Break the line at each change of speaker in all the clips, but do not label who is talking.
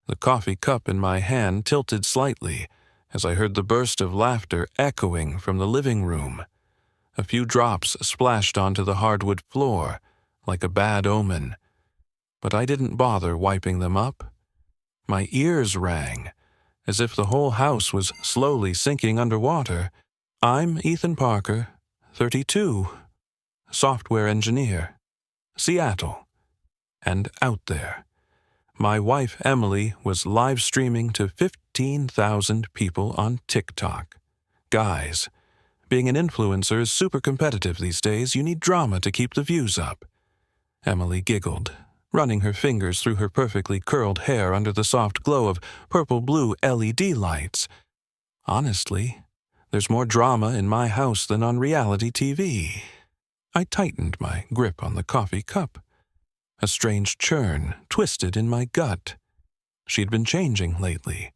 The coffee cup in my hand tilted slightly as I heard the burst of laughter echoing from the living room. A few drops splashed onto the hardwood floor, like a bad omen. But I didn't bother wiping them up. My ears rang, as if the whole house was slowly sinking underwater. I'm Ethan Parker, 32, software engineer, Seattle, and out there. My wife, Emily, was live streaming to 15,000 people on TikTok. Guys, being an influencer is super competitive these days. You need drama to keep the views up. Emily giggled, running her fingers through her perfectly curled hair under the soft glow of purple-blue LED lights. Honestly, there's more drama in my house than on reality TV. I tightened my grip on the coffee cup. A strange churn twisted in my gut. She'd been changing lately.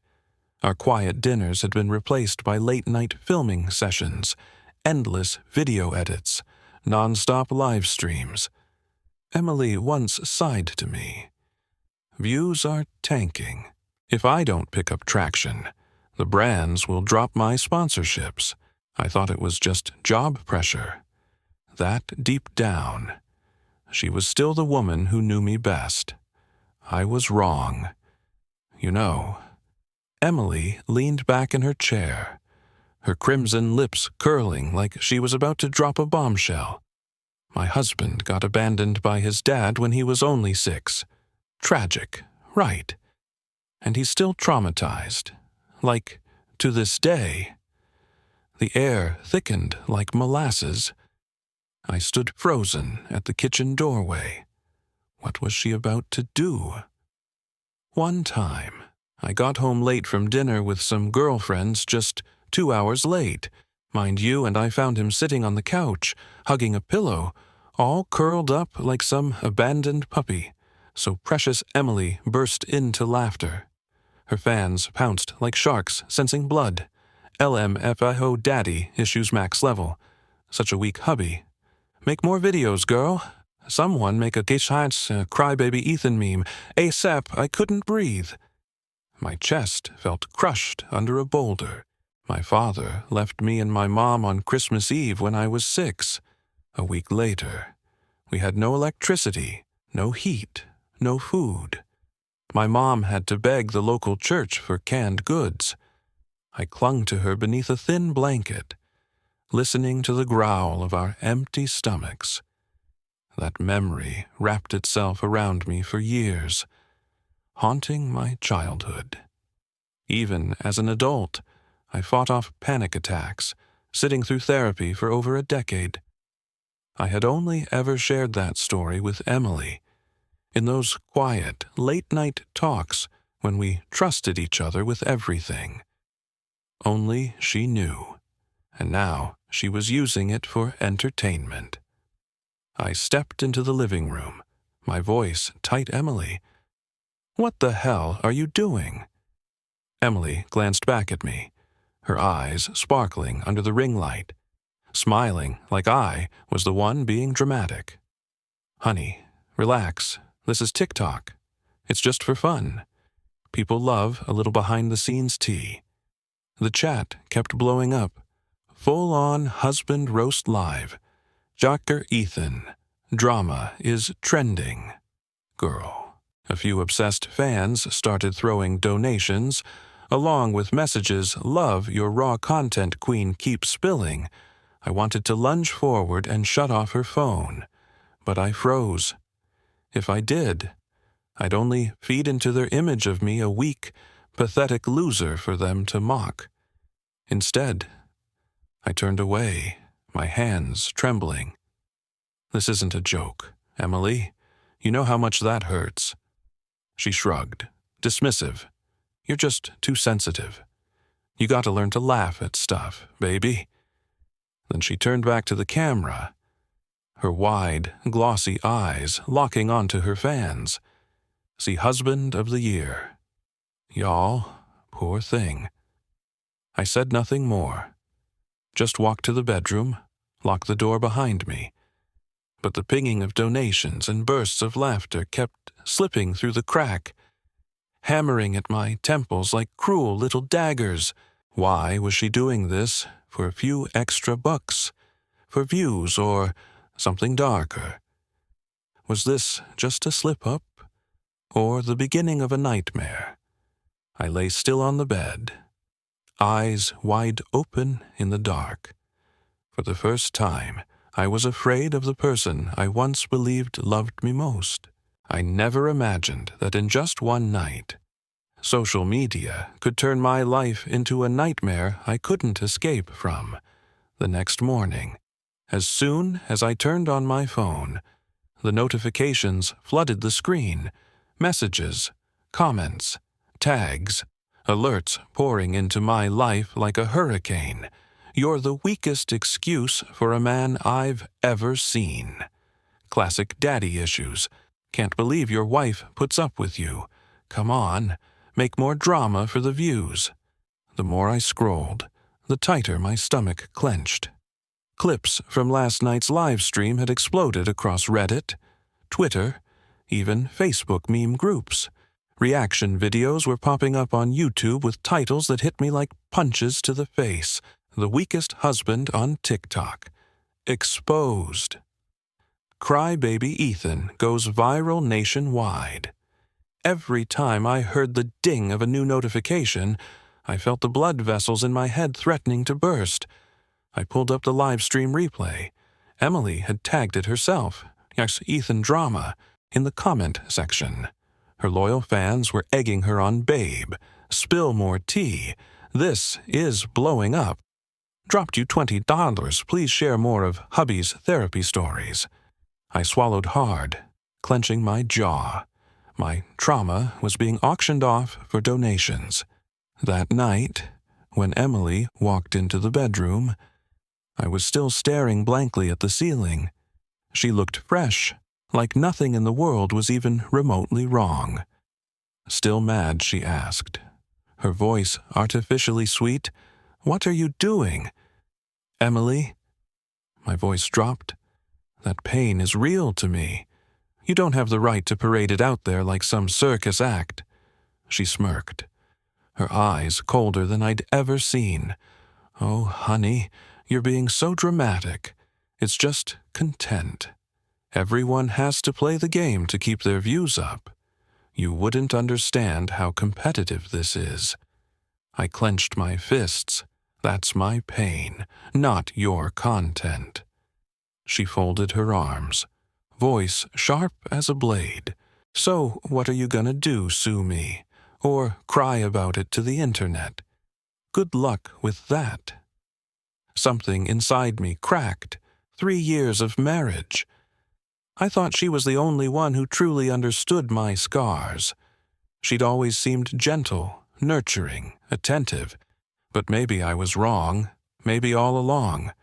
Our quiet dinners had been replaced by late-night filming sessions, endless video edits, non-stop live streams. Emily once sighed to me. Views are tanking. If I don't pick up traction, the brands will drop my sponsorships. I thought it was just job pressure. That deep down, she was still the woman who knew me best. I was wrong. You know, Emily leaned back in her chair, her crimson lips curling like she was about to drop a bombshell. My husband got abandoned by his dad when he was only 6. Tragic, right? And he's still traumatized. Like, to this day. The air thickened like molasses. I stood frozen at the kitchen doorway. What was she about to do? One time, I got home late from dinner with some girlfriends, just 2 hours late. Mind you, and I found him sitting on the couch, hugging a pillow, all curled up like some abandoned puppy. So precious Emily burst into laughter. Her fans pounced like sharks sensing blood. LMFAO daddy issues max level. Such a weak hubby. Make more videos, girl. Someone make a crybaby Ethan meme. ASAP, I couldn't breathe. My chest felt crushed under a boulder. My father left me and my mom on Christmas Eve when I was 6. A week later, we had no electricity, no heat, no food. My mom had to beg the local church for canned goods. I clung to her beneath a thin blanket, listening to the growl of our empty stomachs. That memory wrapped itself around me for years, haunting my childhood. Even as an adult, I fought off panic attacks, sitting through therapy for over a decade. I had only ever shared that story with Emily, in those quiet, late-night talks when we trusted each other with everything. Only she knew, and now she was using it for entertainment. I stepped into the living room, my voice tight. Emily, what the hell are you doing? Emily glanced back at me, her eyes sparkling under the ring light, smiling like I was the one being dramatic. Honey, relax. This is TikTok. It's just for fun. People love a little behind-the-scenes tea. The chat kept blowing up. Full-on husband roast live. Dr. Ethan. Drama is trending. Girl. A few obsessed fans started throwing donations, along with messages, "Love your raw content, queen, keep spilling." I wanted to lunge forward and shut off her phone, but I froze. If I did, I'd only feed into their image of me a weak, pathetic loser for them to mock. Instead, I turned away, my hands trembling. This isn't a joke, Emily. You know how much that hurts. She shrugged, dismissive. You're just too sensitive. You got to learn to laugh at stuff, baby. Then she turned back to the camera, her wide, glossy eyes locking onto her fans. See husband of the year. Y'all, poor thing. I said nothing more. Just walked to the bedroom, locked the door behind me. But the pinging of donations and bursts of laughter kept slipping through the crack. hammering at my temples like cruel little daggers. Why was she doing this? For a few extra bucks? For views or something darker? Was this just a slip-up? Or the beginning of a nightmare? I lay still on the bed, eyes wide open in the dark. For the first time, I was afraid of the person I once believed loved me most. I never imagined that in just one night, social media could turn my life into a nightmare I couldn't escape from. The next morning, as soon as I turned on my phone, the notifications flooded the screen. Messages, comments, tags, alerts pouring into my life like a hurricane. You're the weakest excuse for a man I've ever seen. Classic daddy issues. Can't believe your wife puts up with you. Come on, make more drama for the views. The more I scrolled, the tighter my stomach clenched. Clips from last night's live stream had exploded across Reddit, Twitter, even Facebook meme groups. Reaction videos were popping up on YouTube with titles that hit me like punches to the face. The weakest husband on TikTok. Exposed. Crybaby Ethan goes viral nationwide. Every time I heard the ding of a new notification, I felt the blood vessels in my head threatening to burst. I pulled up the live stream replay. Emily had tagged it herself, yes, Ethan Drama, in the comment section. Her loyal fans were egging her on Babe. Spill more tea. This is blowing up. Dropped you $20. Please share more of hubby's therapy stories. I swallowed hard, clenching my jaw. My trauma was being auctioned off for donations. That night, when Emily walked into the bedroom, I was still staring blankly at the ceiling. She looked fresh, like nothing in the world was even remotely wrong. Still mad, she asked. Her voice artificially sweet. What are you doing? Emily? My voice dropped. That pain is real to me. You don't have the right to parade it out there like some circus act. She smirked, her eyes colder than I'd ever seen. Oh, honey, you're being so dramatic. It's just content. Everyone has to play the game to keep their views up. You wouldn't understand how competitive this is. I clenched my fists. That's my pain, not your content. She folded her arms, voice sharp as a blade. So what are you gonna do, sue me? Or cry about it to the internet? Good luck with that. Something inside me cracked. 3 years of marriage. I thought she was the only one who truly understood my scars. She'd always seemed gentle, nurturing, attentive. But maybe I was wrong, maybe all along.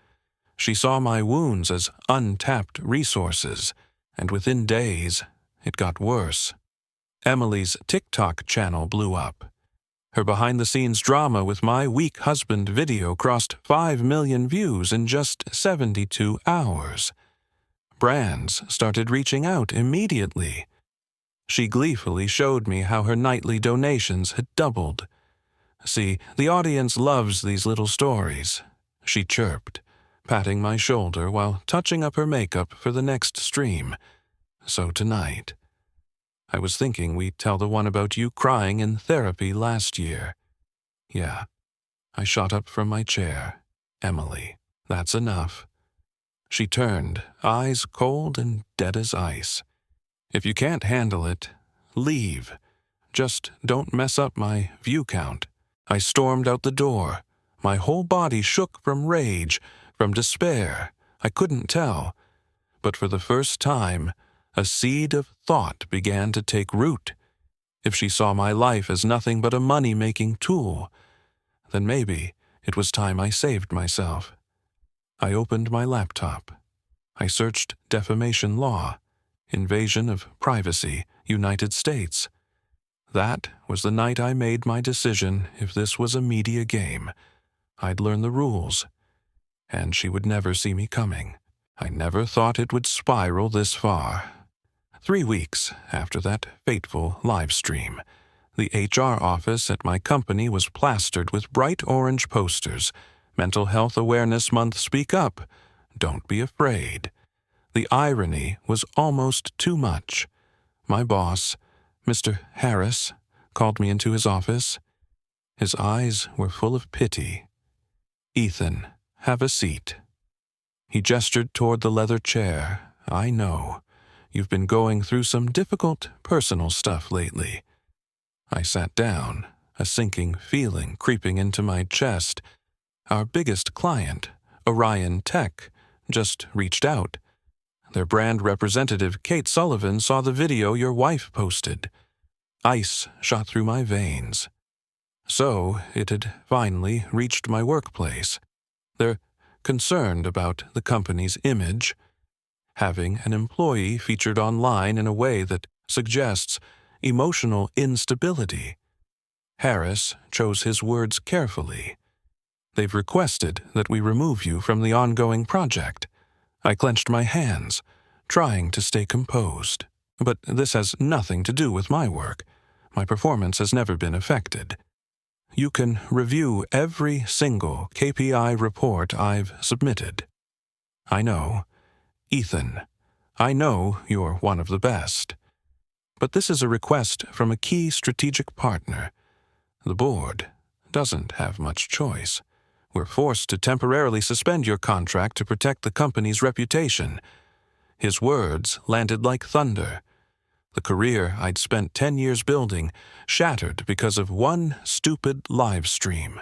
She saw my wounds as untapped resources, and within days, it got worse. Emily's TikTok channel blew up. Her behind-the-scenes drama with my weak husband video crossed 5 million views in just 72 hours. Brands started reaching out immediately. She gleefully showed me how her nightly donations had doubled. See, the audience loves these little stories, she chirped, patting my shoulder while touching up her makeup for the next stream. So tonight, I was thinking we'd tell the one about you crying in therapy last year. Yeah, I shot up from my chair. Emily, that's enough. She turned, eyes cold and dead as ice. If you can't handle it, leave. Just don't mess up my view count. I stormed out the door. My whole body shook from rage, from despair. I couldn't tell. But for the first time, a seed of thought began to take root. If she saw my life as nothing but a money-making tool, then maybe it was time I saved myself. I opened my laptop. I searched defamation law, invasion of privacy, United States. That was the night I made my decision. If this was a media game, I'd learn the rules, and she would never see me coming. I never thought it would spiral this far. 3 weeks after that fateful live stream, The HR office at my company was plastered with bright orange posters. Mental Health Awareness Month, speak up. Don't be afraid. The irony was almost too much. My boss, Mr. Harris, called me into his office. His eyes were full of pity. "Ethan, have a seat." He gestured toward the leather chair. "I know. You've been going through some difficult personal stuff lately." I sat down, a sinking feeling creeping into my chest. Our biggest client, Orion Tech, just reached out. Their brand representative, Kate Sullivan, saw the video your wife posted. Ice shot through my veins. So it had finally reached my workplace. They're concerned about the company's image. Having an employee featured online in a way that suggests emotional instability. Harris chose his words carefully. "They've requested that we remove you from the ongoing project." I clenched my hands, trying to stay composed. "But this has nothing to do with my work. My performance has never been affected. You can review every single KPI report I've submitted." "I know. Ethan, I know you're one of the best. But this is a request from a key strategic partner. The board doesn't have much choice. We're forced to temporarily suspend your contract to protect the company's reputation." His words landed like thunder. The career I'd spent 10 years building shattered because of one stupid live stream.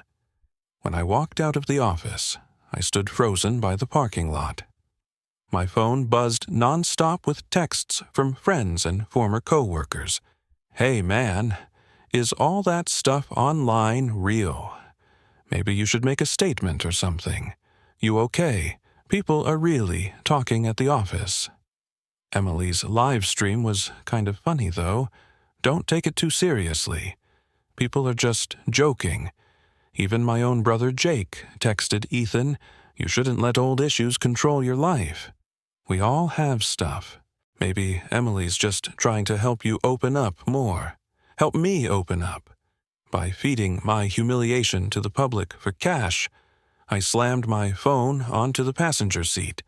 When I walked out of the office, I stood frozen by the parking lot. My phone buzzed nonstop with texts from friends and former coworkers. "Hey man, is all that stuff online real? Maybe you should make a statement or something. You okay? People are really talking at the office." Emily's live stream was kind of funny, though. Don't take it too seriously. People are just joking. Even my own brother Jake texted Ethan, "You shouldn't let old issues control your life." We all have stuff. Maybe Emily's just trying to help you open up more. Help me open up. By feeding my humiliation to the public for cash, I slammed my phone onto the passenger seat.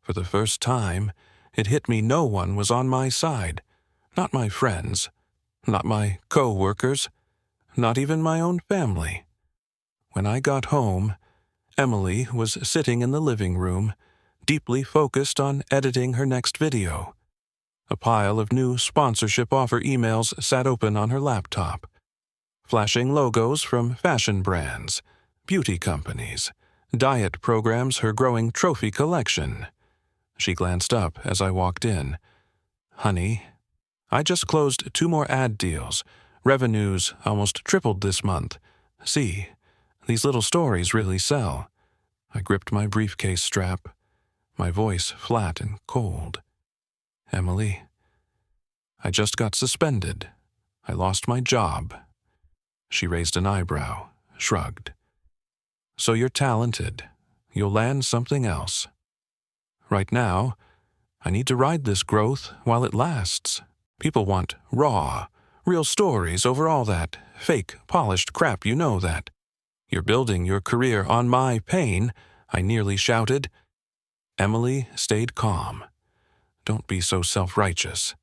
For the first time, it hit me no one was on my side. Not my friends. Not my co-workers. Not even my own family. When I got home, Emily was sitting in the living room, deeply focused on editing her next video. A pile of new sponsorship offer emails sat open on her laptop, flashing logos from fashion brands, beauty companies, diet programs, her growing trophy collection. She glanced up as I walked in. "Honey, I just closed 2 more ad deals. Revenues almost tripled this month. See, these little stories really sell." I gripped my briefcase strap, my voice flat and cold. "Emily, I just got suspended. I lost my job." She raised an eyebrow, shrugged. "So you're talented. You'll land something else. Right now, I need to ride this growth while it lasts. People want raw, real stories over all that fake, polished crap, you know that." "You're building your career on my pain," I nearly shouted. Emily stayed calm. "Don't be so self-righteous.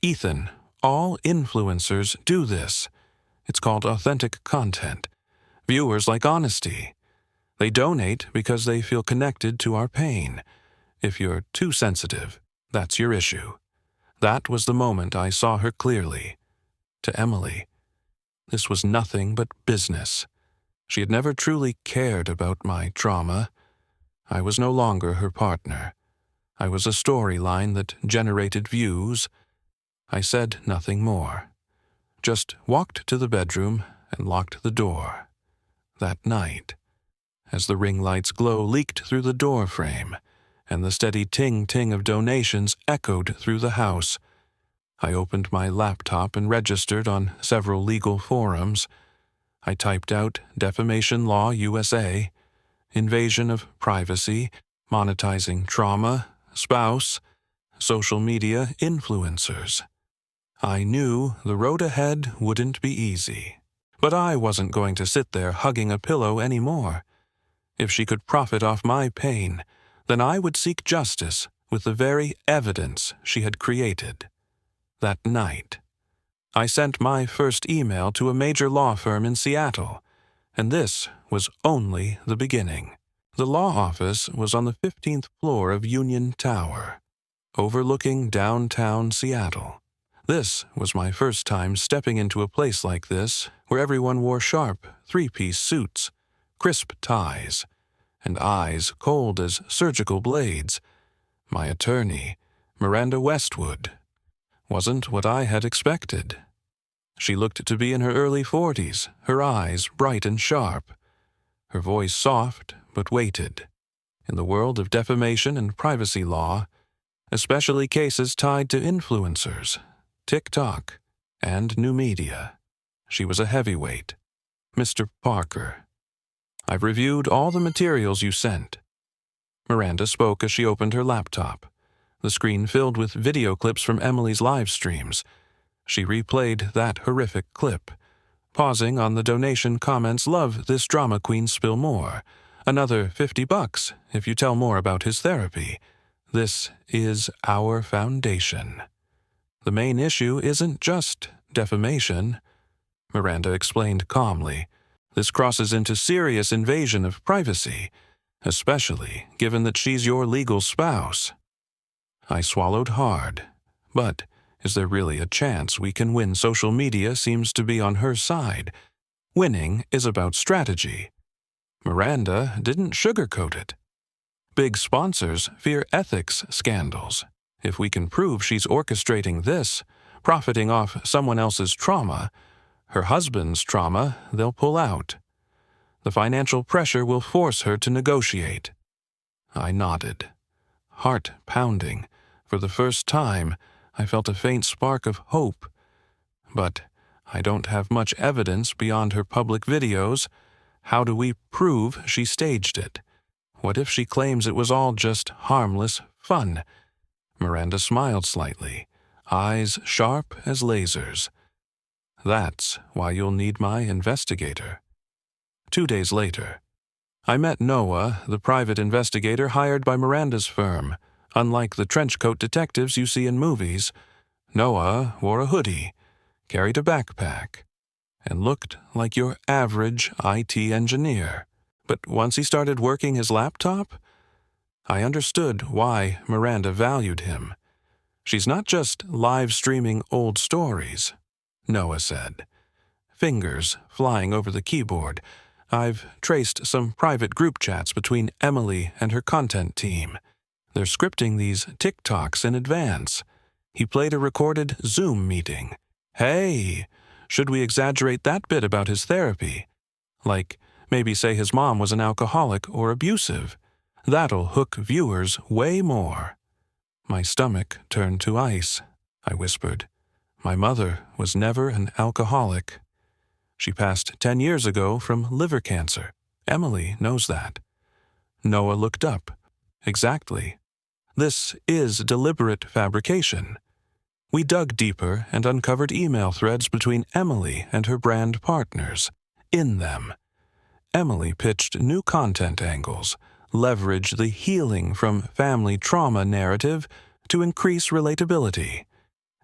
Ethan, all influencers do this. It's called authentic content. Viewers like honesty. They donate because they feel connected to our pain. If you're too sensitive, that's your issue." That was the moment I saw her clearly. To Emily, this was nothing but business. She had never truly cared about my trauma. I was no longer her partner. I was a storyline that generated views. I said nothing more. Just walked to the bedroom and locked the door. That night, as the ring light's glow leaked through the door frame, and the steady ting-ting of donations echoed through the house, I opened my laptop and registered on several legal forums. I typed out Defamation Law USA, Invasion of Privacy, Monetizing Trauma, Spouse, Social Media Influencers. I knew the road ahead wouldn't be easy, but I wasn't going to sit there hugging a pillow anymore. If she could profit off my pain, then I would seek justice with the very evidence she had created. That night, I sent my first email to a major law firm in Seattle, and this was only the beginning. The law office was on the 15th floor of Union Tower, overlooking downtown Seattle. This was my first time stepping into a place like this, where everyone wore sharp, three-piece suits, crisp ties, and eyes cold as surgical blades. My attorney, Miranda Westwood, wasn't what I had expected. She looked to be in her early 40s, her eyes bright and sharp, her voice soft but weighted. In the world of defamation and privacy law, especially cases tied to influencers, TikTok, and new media, she was a heavyweight. Mr. Parker, I've reviewed all the materials you sent. Miranda spoke as she opened her laptop, the screen filled with video clips from Emily's live streams. She replayed that horrific clip, pausing on the donation comments. Love this drama queen, spill more. Another $50 if you tell more about his therapy. This is our foundation. The main issue isn't just defamation, Miranda explained calmly. This crosses into serious invasion of privacy, especially given that she's your legal spouse. I swallowed hard, but is there really a chance we can win? Social media seems to be on her side. Winning is about strategy. Miranda didn't sugarcoat it. Big sponsors fear ethics scandals. If we can prove she's orchestrating this, profiting off someone else's trauma, her husband's trauma, they'll pull out. The financial pressure will force her to negotiate. I nodded, heart pounding. For the first time, I felt a faint spark of hope. But I don't have much evidence beyond her public videos. How do we prove she staged it? What if she claims it was all just harmless fun? Miranda smiled slightly, eyes sharp as lasers. That's why you'll need my investigator. 2 days later, I met Noah, the private investigator hired by Miranda's firm. Unlike the trenchcoat detectives you see in movies, Noah wore a hoodie, carried a backpack, and looked like your average IT engineer. But once he started working his laptop, I understood why Miranda valued him. She's not just live streaming old stories, Noah said, fingers flying over the keyboard. I've traced some private group chats between Emily and her content team. They're scripting these TikToks in advance. He played a recorded Zoom meeting. Hey, should we exaggerate that bit about his therapy? Like, maybe say his mom was an alcoholic or abusive. That'll hook viewers way more. My stomach turned to ice. I whispered. My mother was never an alcoholic. She passed 10 years ago from liver cancer. Emily knows that. Noah looked up. Exactly. This is deliberate fabrication. We dug deeper and uncovered email threads between Emily and her brand partners. In them, Emily pitched new content angles, leveraged the healing from family trauma narrative to increase relatability,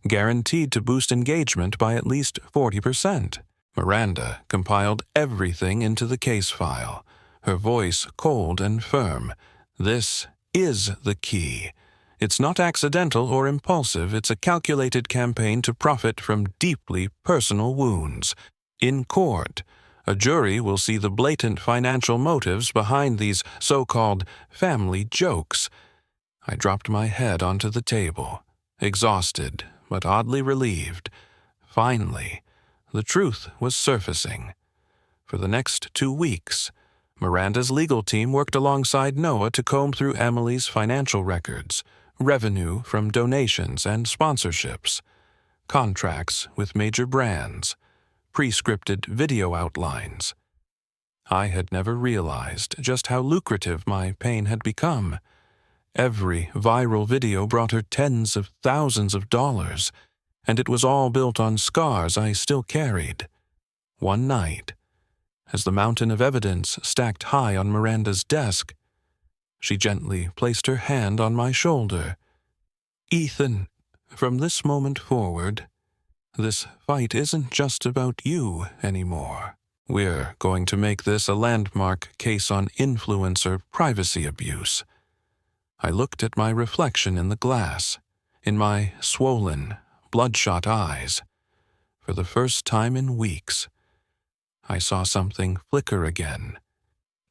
guaranteed to boost engagement by at least 40%. Miranda compiled everything into the case file, her voice cold and firm. This is the key. It's not accidental or impulsive. It's a calculated campaign to profit from deeply personal wounds. In court, a jury will see the blatant financial motives behind these so-called family jokes. I dropped my head onto the table, exhausted but oddly relieved. Finally, the truth was surfacing. For the next 2 weeks, Miranda's legal team worked alongside Noah to comb through Emily's financial records, revenue from donations and sponsorships, contracts with major brands, pre-scripted video outlines. I had never realized just how lucrative my pain had become. Every viral video brought her tens of thousands of dollars. and it was all built on scars I still carried. One night, as the mountain of evidence stacked high on Miranda's desk, she gently placed her hand on my shoulder. "Ethan, from this moment forward, this fight isn't just about you anymore. We're going to make this a landmark case on influencer privacy abuse." I looked at my reflection in the glass, in my swollen, bloodshot eyes. For the first time in weeks, I saw something flicker again.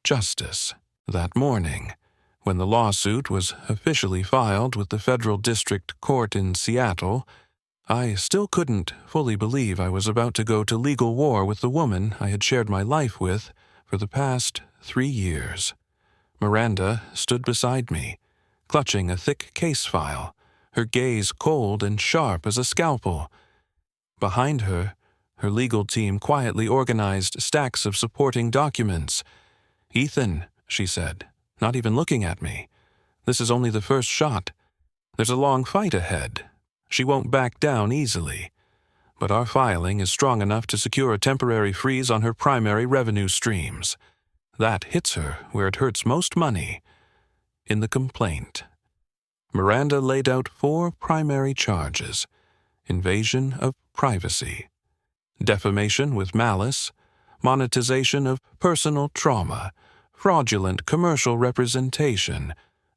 Justice. That morning, when the lawsuit was officially filed with the Federal District Court in Seattle, I still couldn't fully believe I was about to go to legal war with the woman I had shared my life with for the past 3 years. Miranda stood beside me, clutching a thick case file, her gaze cold and sharp as a scalpel. Behind her, her legal team quietly organized stacks of supporting documents. "Ethan," she said, not even looking at me, "this is only the first shot. There's a long fight ahead. She won't back down easily. But our filing is strong enough to secure a temporary freeze on her primary revenue streams. That hits her where it hurts most money, in the complaint." Miranda laid out 4 primary charges: invasion of privacy, defamation with malice, monetization of personal trauma, fraudulent commercial representation.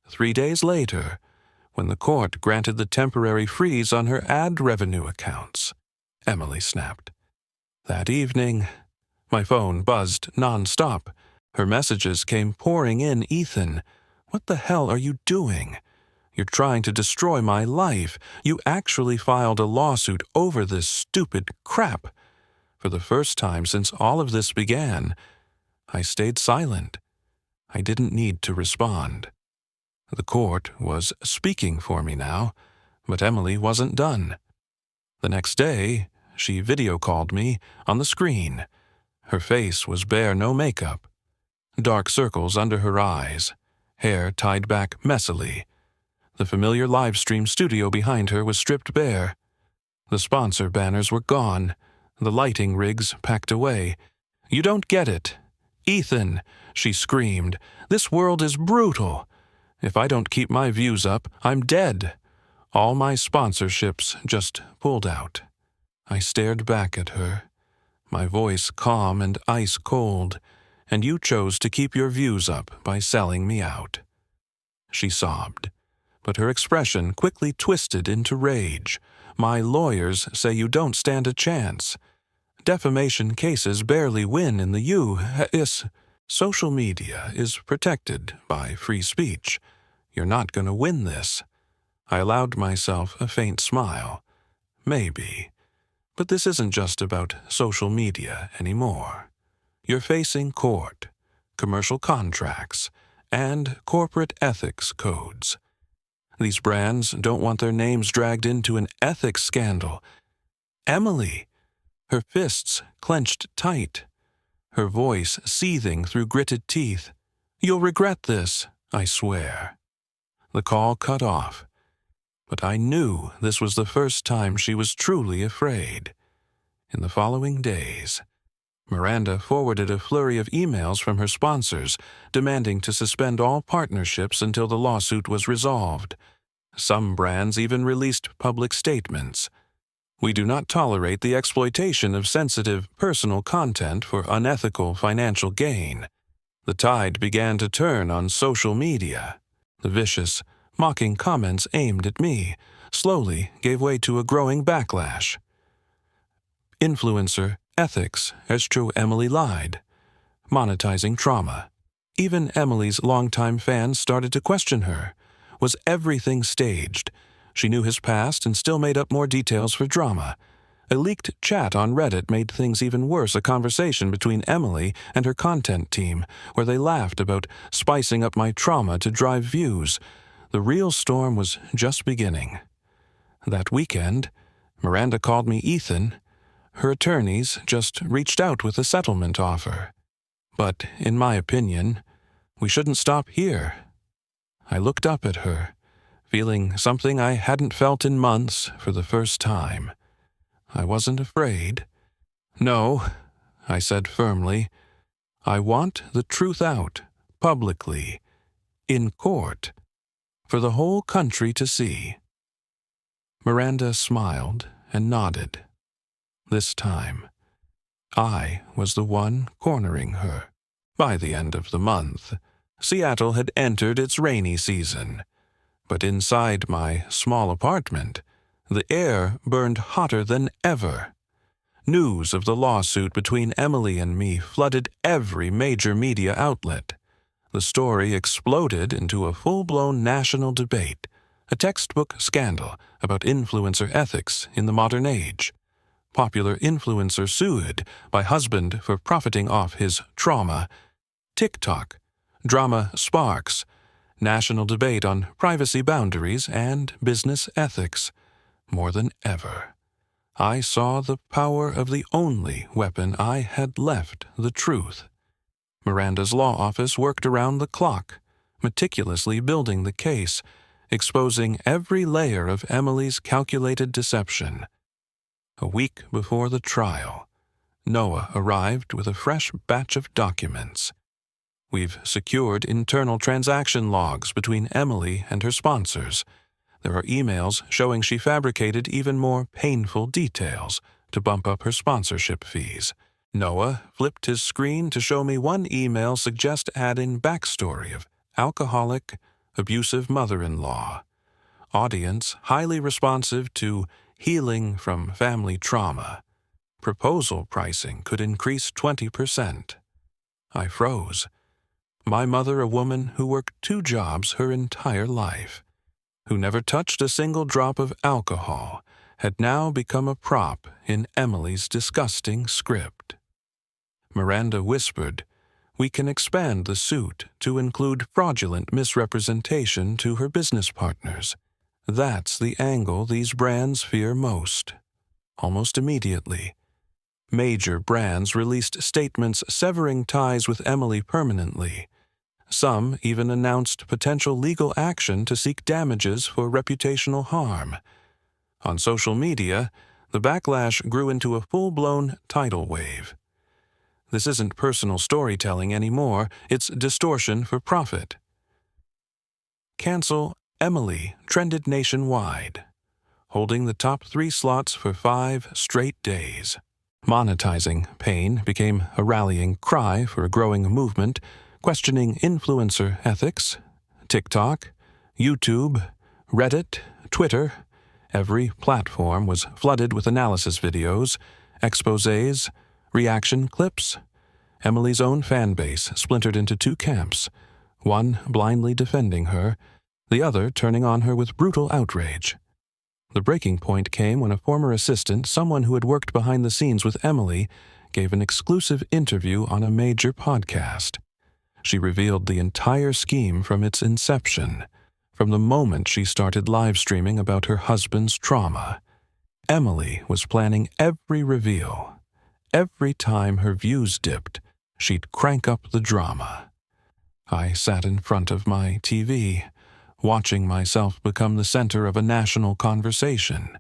3 days later, when the court granted the temporary freeze on her ad revenue accounts, Emily snapped. That evening, my phone buzzed nonstop. Her messages came pouring in. "Ethan, what the hell are you doing? You're trying to destroy my life. You actually filed a lawsuit over this stupid crap." For the first time since all of this began, I stayed silent. I didn't need to respond. The court was speaking for me now, but Emily wasn't done. The next day, she video called me on the screen. Her face was bare, no makeup. Dark circles under her eyes, hair tied back messily. The familiar live stream studio behind her was stripped bare. The sponsor banners were gone, the lighting rigs packed away. "You don't get it. Ethan," she screamed, "this world is brutal. If I don't keep my views up, I'm dead. All my sponsorships just pulled out." I stared back at her, my voice calm and ice cold. "And you chose to keep your views up by selling me out." She sobbed, but her expression quickly twisted into rage. "My lawyers say you don't stand a chance. Defamation cases barely win in the U.S. Social media is protected by free speech. You're not going to win this." I allowed myself a faint smile. "Maybe. But this isn't just about social media anymore. You're facing court, commercial contracts, and corporate ethics codes. These brands don't want their names dragged into an ethics scandal." Emily, her fists clenched tight, her voice seething through gritted teeth. "You'll regret this, I swear." The call cut off, but I knew this was the first time she was truly afraid. In the following days, Miranda forwarded a flurry of emails from her sponsors, demanding to suspend all partnerships until the lawsuit was resolved. Some brands even released public statements. "We do not tolerate the exploitation of sensitive, personal content for unethical financial gain." The tide began to turn on social media. The vicious, mocking comments aimed at me slowly gave way to a growing backlash. Influencer ethics, as true Emily lied. Monetizing trauma. Even Emily's longtime fans started to question her. Was everything staged? She knew his past and still made up more details for drama. A leaked chat on Reddit made things even worse, a conversation between Emily and her content team, where they laughed about spicing up my trauma to drive views. The real storm was just beginning. That weekend, Miranda called me Ethan. Her attorneys just reached out with a settlement offer. But, in my opinion, we shouldn't stop here. I looked up at her, feeling something I hadn't felt in months for the first time. I wasn't afraid. "No," I said firmly. "I want the truth out, publicly, in court, for the whole country to see." Miranda smiled and nodded. This time, I was the one cornering her. By the end of the month, Seattle had entered its rainy season, but inside my small apartment, the air burned hotter than ever. News of the lawsuit between Emily and me flooded every major media outlet. The story exploded into a full-blown national debate, a textbook scandal about influencer ethics in the modern age. Popular influencer sued by husband for profiting off his trauma. TikTok. Drama sparks. National debate on privacy boundaries and business ethics. More than ever, I saw the power of the only weapon I had left, the truth. Miranda's law office worked around the clock, meticulously building the case, exposing every layer of Emily's calculated deception. A week before the trial, Noah arrived with a fresh batch of documents. We've secured internal transaction logs between Emily and her sponsors. There are emails showing she fabricated even more painful details to bump up her sponsorship fees. Noah flipped his screen to show me one email suggest adding backstory of alcoholic, abusive mother-in-law. Audience highly responsive to healing from family trauma. Proposal pricing could increase 20%. I froze. My mother, a woman who worked 2 jobs her entire life, who never touched a single drop of alcohol, had now become a prop in Emily's disgusting script. Miranda whispered, "We can expand the suit to include fraudulent misrepresentation to her business partners. That's the angle these brands fear most." Almost immediately, major brands released statements severing ties with Emily permanently. Some even announced potential legal action to seek damages for reputational harm. On social media, the backlash grew into a full-blown tidal wave. This isn't personal storytelling anymore, it's distortion for profit. Cancel Emily trended nationwide, holding the top 3 slots for 5 straight days. Monetizing pain became a rallying cry for a growing movement, questioning influencer ethics. TikTok, YouTube, Reddit, Twitter, every platform was flooded with analysis videos, exposés, reaction clips. Emily's own fan base splintered into 2 camps, one blindly defending her, the other turning on her with brutal outrage. The breaking point came when a former assistant, someone who had worked behind the scenes with Emily, gave an exclusive interview on a major podcast. She revealed the entire scheme from its inception, from the moment she started live streaming about her husband's trauma. Emily was planning every reveal. Every time her views dipped, she'd crank up the drama. I sat in front of my TV, watching myself become the center of a national conversation.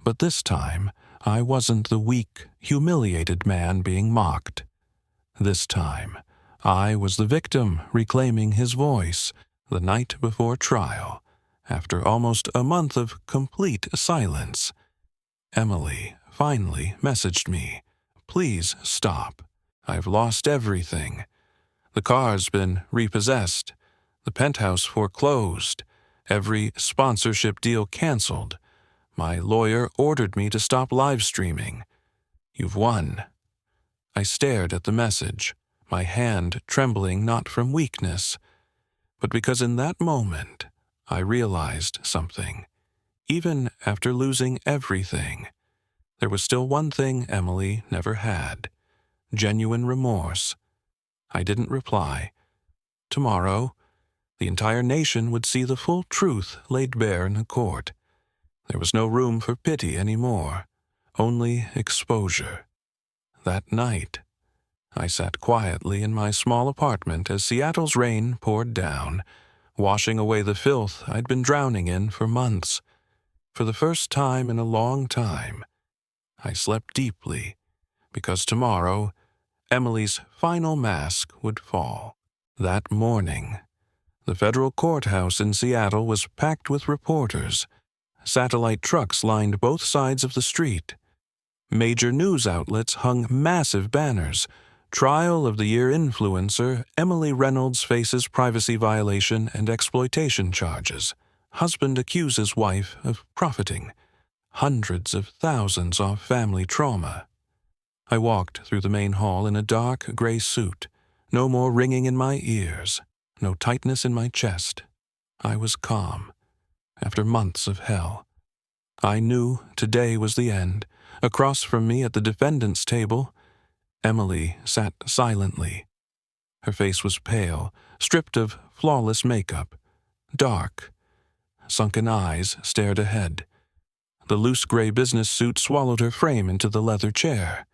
But this time, I wasn't the weak, humiliated man being mocked. This time, I was the victim reclaiming his voice the night before trial, after almost a month of complete silence. Emily finally messaged me, "Please stop. I've lost everything. The car's been repossessed, the penthouse foreclosed, every sponsorship deal canceled. My lawyer ordered me to stop live streaming. You've won." I stared at the message, my hand trembling not from weakness, but because in that moment I realized something. Even after losing everything, there was still one thing Emily never had: genuine remorse. I didn't reply. Tomorrow, the entire nation would see the full truth laid bare in a court. There was no room for pity anymore, only exposure. That night, I sat quietly in my small apartment as Seattle's rain poured down, washing away the filth I'd been drowning in for months. For the first time in a long time, I slept deeply, because tomorrow, Emily's final mask would fall. That morning, the federal courthouse in Seattle was packed with reporters. Satellite trucks lined both sides of the street. Major news outlets hung massive banners. Trial of the Year influencer Emily Reynolds faces privacy violation and exploitation charges. Husband accuses wife of profiting. Hundreds of thousands off family trauma. I walked through the main hall in a dark gray suit. No more ringing in my ears. No tightness in my chest. I was calm. After months of hell. I knew today was the end. Across from me at the defendant's table, Emily sat silently. Her face was pale, stripped of flawless makeup. Dark. Sunken eyes stared ahead. The loose gray business suit swallowed her frame into the leather chair.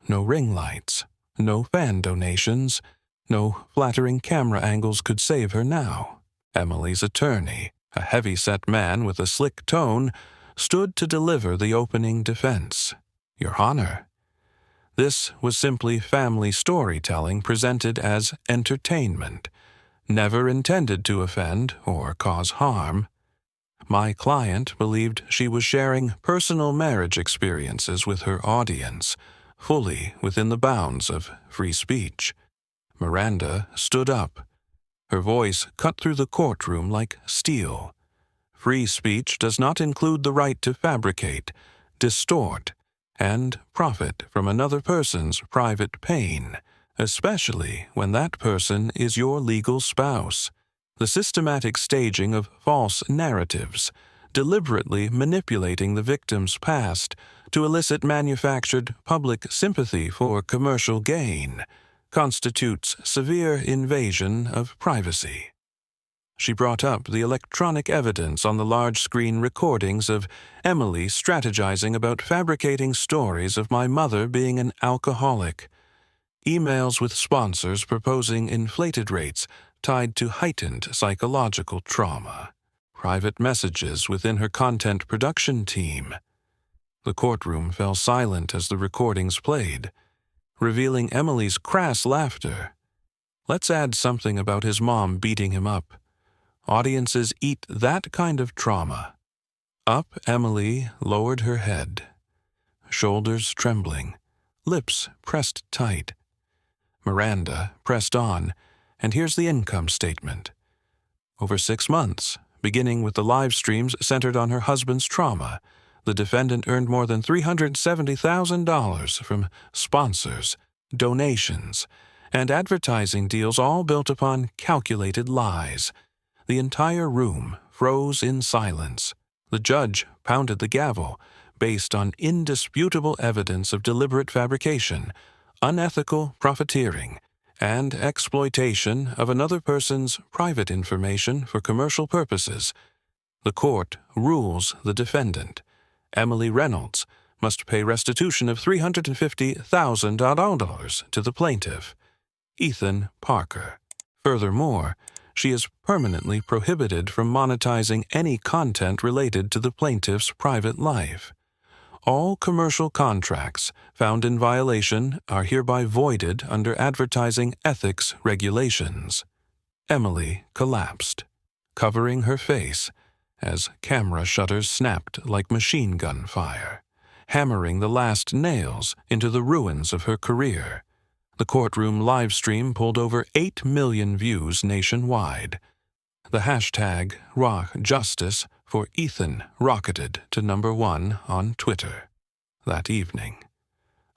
No ring lights. No fan donations. No flattering camera angles could save her now. Emily's attorney, a heavy-set man with a slick tone, stood to deliver the opening defense. Your Honor. This was simply family storytelling presented as entertainment, never intended to offend or cause harm. My client believed she was sharing personal marriage experiences with her audience, fully within the bounds of free speech. Miranda stood up. Her voice cut through the courtroom like steel. Free speech does not include the right to fabricate, distort, and profit from another person's private pain, especially when that person is your legal spouse. The systematic staging of false narratives, deliberately manipulating the victim's past to elicit manufactured public sympathy for commercial gain, constitutes severe invasion of privacy. She brought up the electronic evidence on the large-screen recordings of Emily strategizing about fabricating stories of my mother being an alcoholic, emails with sponsors proposing inflated rates tied to heightened psychological trauma, private messages within her content production team. The courtroom fell silent as the recordings played, revealing Emily's crass laughter. Let's add something about his mom beating him up. Audiences eat that kind of trauma. Up Emily lowered her head, shoulders trembling, lips pressed tight. Miranda pressed on, and here's the income statement. Over 6 months, beginning with the live streams centered on her husband's trauma, the defendant earned more than $370,000 from sponsors, donations, and advertising deals, all built upon calculated lies. The entire room froze in silence. The judge pounded the gavel, based on indisputable evidence of deliberate fabrication, unethical profiteering, and exploitation of another person's private information for commercial purposes. The court rules the defendant, Emily Reynolds, must pay restitution of $350,000 to the plaintiff, Ethan Parker. Furthermore, she is permanently prohibited from monetizing any content related to the plaintiff's private life. All commercial contracts found in violation are hereby voided under advertising ethics regulations. Emily collapsed, covering her face as camera shutters snapped like machine gun fire, hammering the last nails into the ruins of her career. The courtroom livestream pulled over 8 million views nationwide. The hashtag #RockJustice for Ethan rocketed to #1 on Twitter. That evening,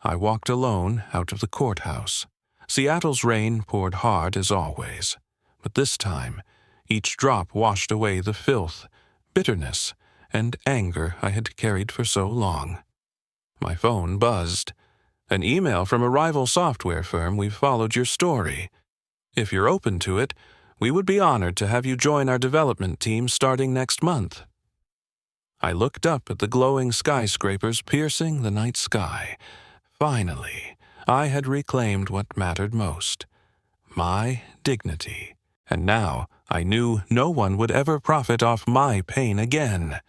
I walked alone out of the courthouse. Seattle's rain poured hard as always, but this time, each drop washed away the filth, bitterness, and anger I had carried for so long. My phone buzzed. An email from a rival software firm. We've followed your story. If you're open to it, we would be honored to have you join our development team starting next month. I looked up at the glowing skyscrapers piercing the night sky. Finally, I had reclaimed what mattered most, my dignity. And now I knew no one would ever profit off my pain again.